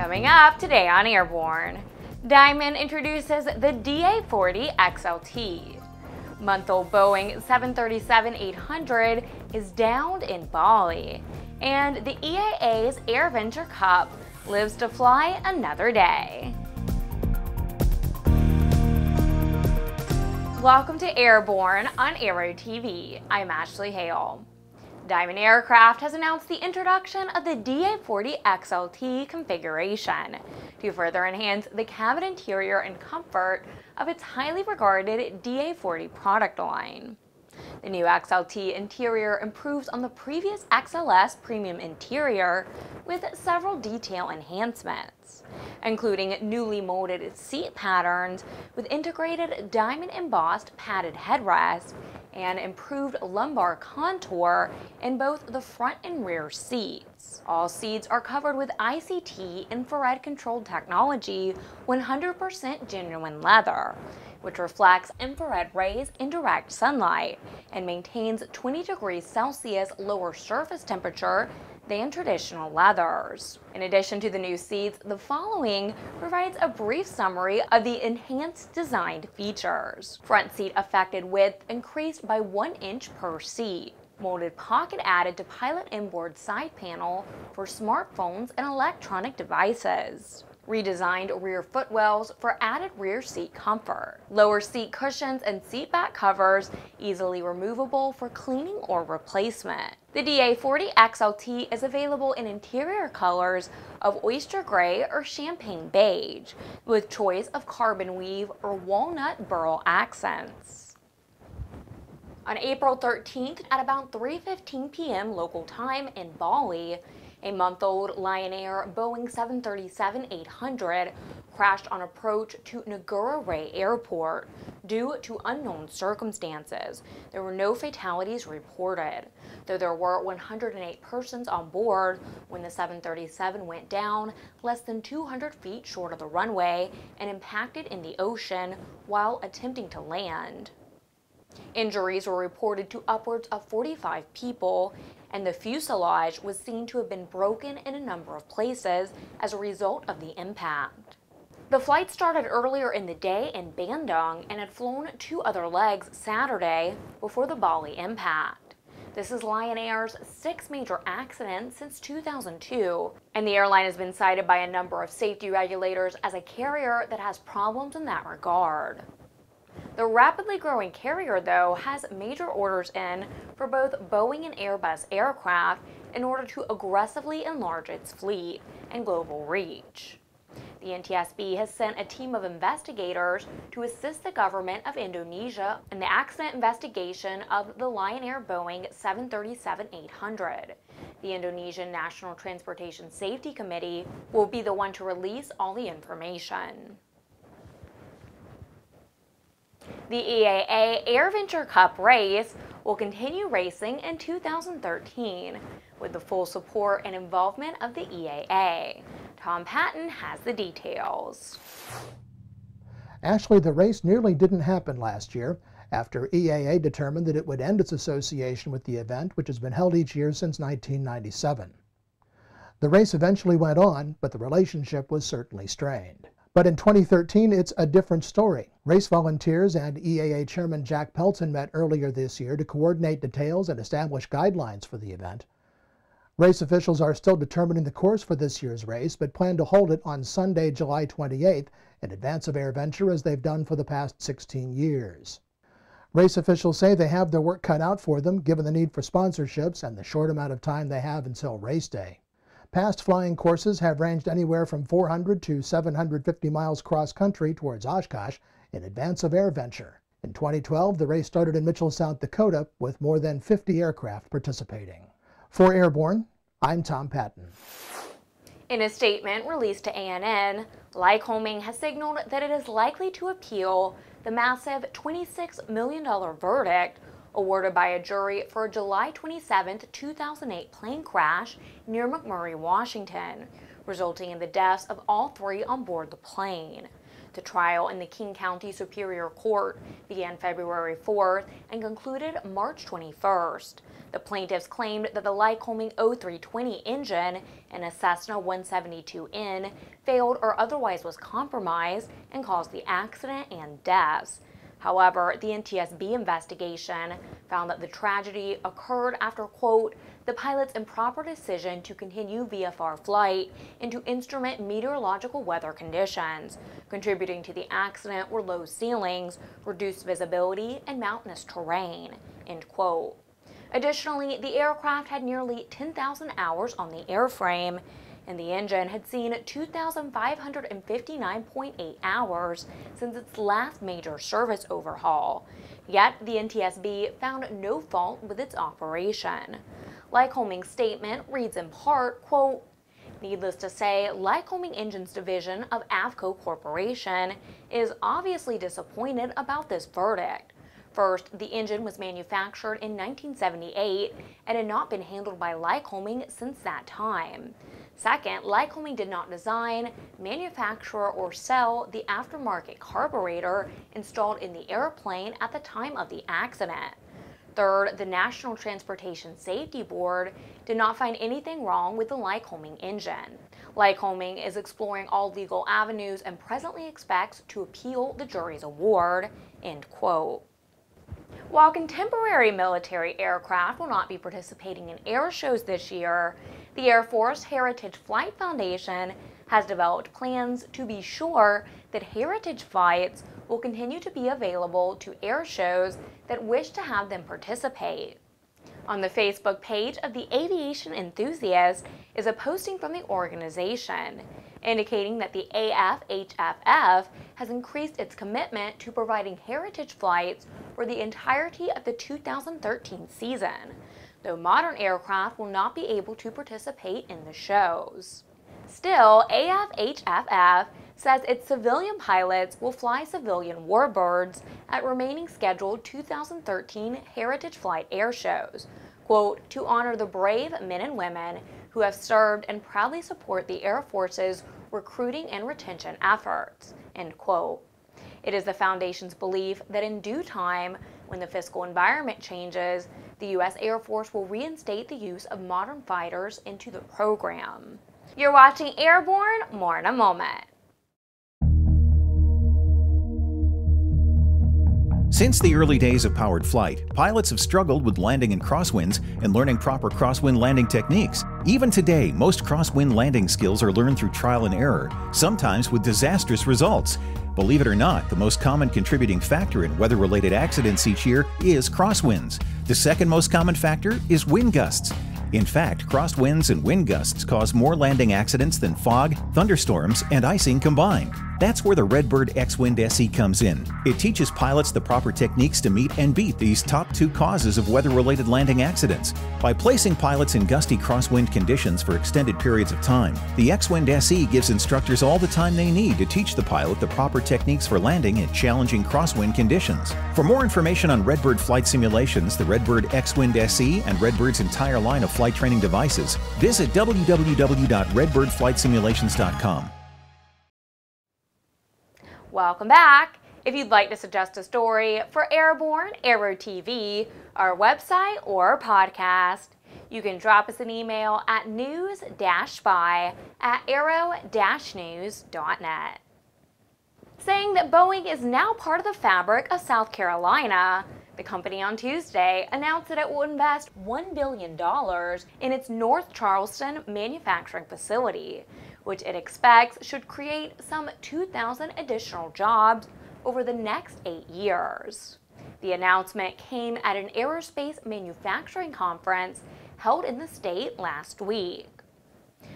Coming up today on Airborne, Diamond introduces the DA40 XLT. Month-old Boeing 737-800 is downed in Bali, and the EAA's AirVenture Cup lives to fly another day. Welcome to Airborne on Aero-TV. I'm Ashley Hale. Diamond Aircraft has announced the introduction of the DA40 XLT configuration to further enhance the cabin interior and comfort of its highly regarded DA40 product line. The new XLT interior improves on the previous XLS premium interior with several detail enhancements, including newly molded seat patterns with integrated diamond embossed padded headrest and improved lumbar contour in both the front and rear seats. All seats are covered with ICT infrared controlled technology, 100% genuine leather, which reflects infrared rays in direct sunlight and maintains 20 degrees Celsius lower surface temperature than traditional leathers. In addition to the new seats, the following provides a brief summary of the enhanced designed features. Front seat affected width increased by 1 inch per seat. Molded pocket added to pilot inboard side panel for smartphones and electronic devices. Redesigned rear footwells for added rear seat comfort. Lower seat cushions and seat back covers easily removable for cleaning or replacement. The DA40 XLT is available in interior colors of oyster gray or champagne beige, with choice of carbon weave or walnut burl accents. On April 13th at about 3:15 p.m. local time in Bali, a month-old Lion Air Boeing 737-800 crashed on approach to Ngurah Rai Airport due to unknown circumstances. There were no fatalities reported, though there were 108 persons on board when the 737 went down less than 200 feet short of the runway and impacted in the ocean while attempting to land. Injuries were reported to upwards of 45 people, and the fuselage was seen to have been broken in a number of places as a result of the impact. The flight started earlier in the day in Bandung and had flown 2 other legs Saturday before the Bali impact. This is Lion Air's 6th major accident since 2002, and the airline has been cited by a number of safety regulators as a carrier that has problems in that regard. The rapidly growing carrier, though, has major orders in for both Boeing and Airbus aircraft in order to aggressively enlarge its fleet and global reach. The NTSB has sent a team of investigators to assist the government of Indonesia in the accident investigation of the Lion Air Boeing 737-800. The Indonesian National Transportation Safety Committee will be the one to release all the information. The EAA AirVenture Cup Race will continue racing in 2013 with the full support and involvement of the EAA. Tom Patton has the details. Ashley, the race nearly didn't happen last year after EAA determined that it would end its association with the event, which has been held each year since 1997. The race eventually went on, but the relationship was certainly strained. But in 2013, it's a different story. Race volunteers and EAA Chairman Jack Pelton met earlier this year to coordinate details and establish guidelines for the event. Race officials are still determining the course for this year's race, but plan to hold it on Sunday, July 28th, in advance of AirVenture, as they've done for the past 16 years. Race officials say they have their work cut out for them, given the need for sponsorships and the short amount of time they have until race day. Past flying courses have ranged anywhere from 400 to 750 miles cross-country towards Oshkosh in advance of AirVenture. In 2012, the race started in Mitchell, South Dakota, with more than 50 aircraft participating. For Airborne, I'm Tom Patton. In a statement released to ANN, Lycoming has signaled that it is likely to appeal the massive $26 million verdict awarded by a jury for a July 27, 2008 plane crash near McMurray, Washington, resulting in the deaths of all 3 on board the plane. The trial in the King County Superior Court began February 4th and concluded March 21st. The plaintiffs claimed that the Lycoming 0320 engine in a Cessna 172N failed or otherwise was compromised and caused the accident and deaths. However, the NTSB investigation found that the tragedy occurred after, quote, the pilot's improper decision to continue VFR flight into instrument meteorological weather conditions. Contributing to the accident were low ceilings, reduced visibility, and mountainous terrain, end quote. Additionally, the aircraft had nearly 10,000 hours on the airframe, and the engine had seen 2,559.8 hours since its last major service overhaul. Yet, the NTSB found no fault with its operation. Lycoming's statement reads in part, quote, needless to say, Lycoming Engines Division of Avco Corporation is obviously disappointed about this verdict. First, the engine was manufactured in 1978 and had not been handled by Lycoming since that time. Second, Lycoming did not design, manufacture, or sell the aftermarket carburetor installed in the airplane at the time of the accident. Third, the National Transportation Safety Board did not find anything wrong with the Lycoming engine. Lycoming is exploring all legal avenues and presently expects to appeal the jury's award, end quote. While contemporary military aircraft will not be participating in air shows this year, the Air Force Heritage Flight Foundation has developed plans to be sure that heritage flights will continue to be available to air shows that wish to have them participate. On the Facebook page of the Aviation Enthusiast is a posting from the organization indicating that the AFHFF has increased its commitment to providing heritage flights for the entirety of the 2013 season, though modern aircraft will not be able to participate in the shows. Still, AFHFF says its civilian pilots will fly civilian warbirds at remaining scheduled 2013 Heritage Flight air shows, quote, to honor the brave men and women who have served and proudly support the Air Force's recruiting and retention efforts, end quote. It is the Foundation's belief that in due time, when the fiscal environment changes, the U.S. Air Force will reinstate the use of modern fighters into the program. You're watching Airborne, more in a moment. Since the early days of powered flight, pilots have struggled with landing in crosswinds and learning proper crosswind landing techniques. Even today, most crosswind landing skills are learned through trial and error, sometimes with disastrous results. Believe it or not, the most common contributing factor in weather-related accidents each year is crosswinds. The second most common factor is wind gusts. In fact, crosswinds and wind gusts cause more landing accidents than fog, thunderstorms, and icing combined. That's where the Redbird X-Wind SE comes in. It teaches pilots the proper techniques to meet and beat these top two causes of weather-related landing accidents. By placing pilots in gusty crosswind conditions for extended periods of time, the X-Wind SE gives instructors all the time they need to teach the pilot the proper techniques for landing in challenging crosswind conditions. For more information on Redbird flight simulations, the Redbird X-Wind SE, and Redbird's entire line of flight training devices, visit www.redbirdflightsimulations.com. Welcome back. If you'd like to suggest a story for Airborne, Aero-TV, our website, or podcast, you can drop us an email at news-spy@aero-news.net. Saying that Boeing is now part of the fabric of South Carolina, the company on Tuesday announced that it will invest $1 billion in its North Charleston manufacturing facility, which it expects should create some 2,000 additional jobs over the next 8 years. The announcement came at an aerospace manufacturing conference held in the state last week.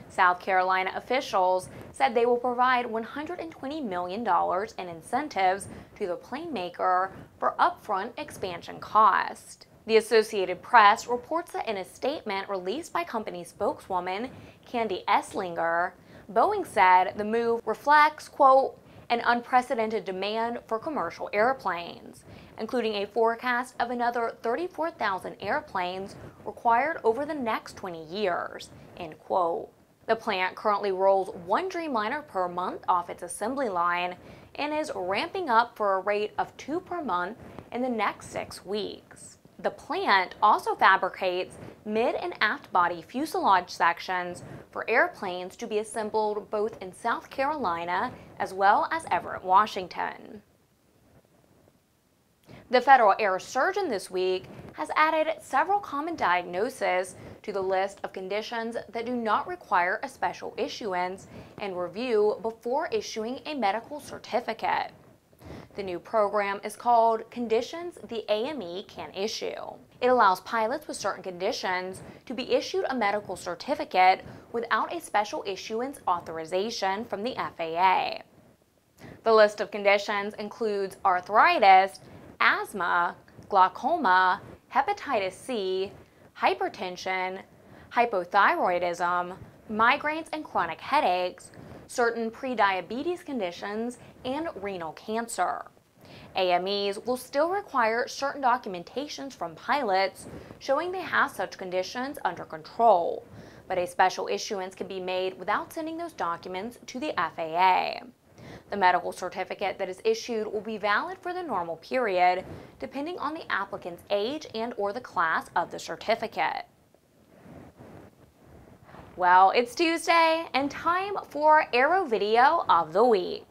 South Carolina officials said they will provide $120 million in incentives to the plane maker for upfront expansion cost. The Associated Press reports that in a statement released by company spokeswoman Candy Esslinger, Boeing said the move reflects, quote, an unprecedented demand for commercial airplanes, including a forecast of another 34,000 airplanes required over the next 20 years, end quote. The plant currently rolls one Dreamliner per month off its assembly line and is ramping up for a rate of 2 per month in the next 6 weeks. The plant also fabricates mid and aft body fuselage sections for airplanes to be assembled both in South Carolina as well as Everett, Washington. The federal air surgeon this week has added several common diagnoses to the list of conditions that do not require a special issuance and review before issuing a medical certificate. The new program is called Conditions the AME Can Issue. It allows pilots with certain conditions to be issued a medical certificate without a special issuance authorization from the FAA. The list of conditions includes arthritis, asthma, glaucoma, hepatitis C, hypertension, hypothyroidism, migraines and chronic headaches, certain prediabetes conditions, and renal cancer. AMEs will still require certain documentations from pilots showing they have such conditions under control, but a special issuance can be made without sending those documents to the FAA. The medical certificate that is issued will be valid for the normal period, depending on the applicant's age and/or the class of the certificate. Well, it's Tuesday and time for Aero Video of the Week.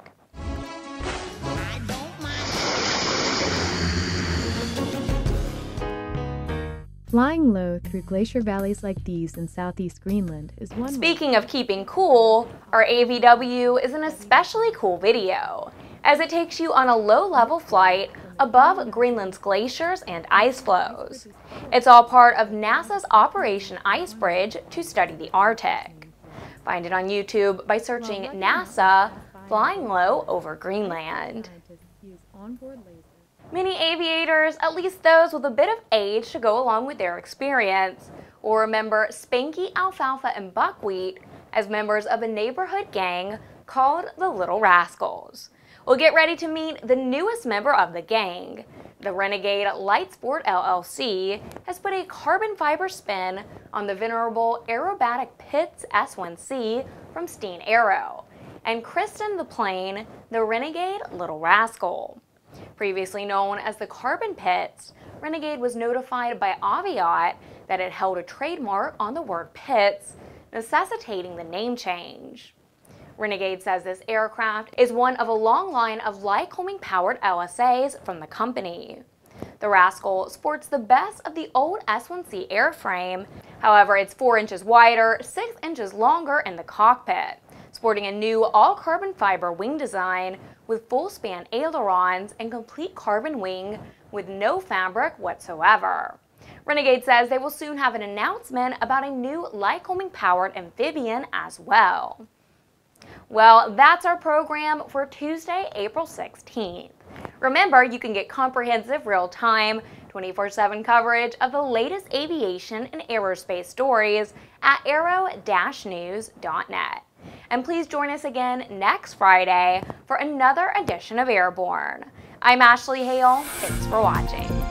Flying low through glacier valleys like these in southeast Greenland is one. Speaking of keeping cool, our AVW is an especially cool video, as it takes you on a low-level flight above Greenland's glaciers and ice flows. It's all part of NASA's Operation Icebridge to study the Arctic. Find it on YouTube by searching NASA Flying Low over Greenland. Many aviators, at least those with a bit of age to go along with their experience, will remember Spanky, Alfalfa, and Buckwheat as members of a neighborhood gang called the Little Rascals. We'll get ready to meet the newest member of the gang. The Renegade Light Sport LLC has put a carbon fiber spin on the venerable aerobatic Pitts S1C from Steen Aero, and christened the plane the Renegade Little Rascal. Previously known as the Carbon Pitts, Renegade was notified by Aviat that it held a trademark on the word Pitts, necessitating the name change. Renegade says this aircraft is one of a long line of Lycoming-powered LSAs from the company. The Rascal sports the best of the old S1C airframe, however it's 4 inches wider, 6 inches longer in the cockpit, sporting a new all-carbon fiber wing design with full-span ailerons and complete carbon wing with no fabric whatsoever. Renegade says they will soon have an announcement about a new Lycoming-powered amphibian as well. Well, that's our program for Tuesday, April 16th. Remember, you can get comprehensive, real-time, 24/7 coverage of the latest aviation and aerospace stories at Aero-News.net. And please join us again next Friday for another edition of Airborne. I'm Ashley Hale. Thanks for watching.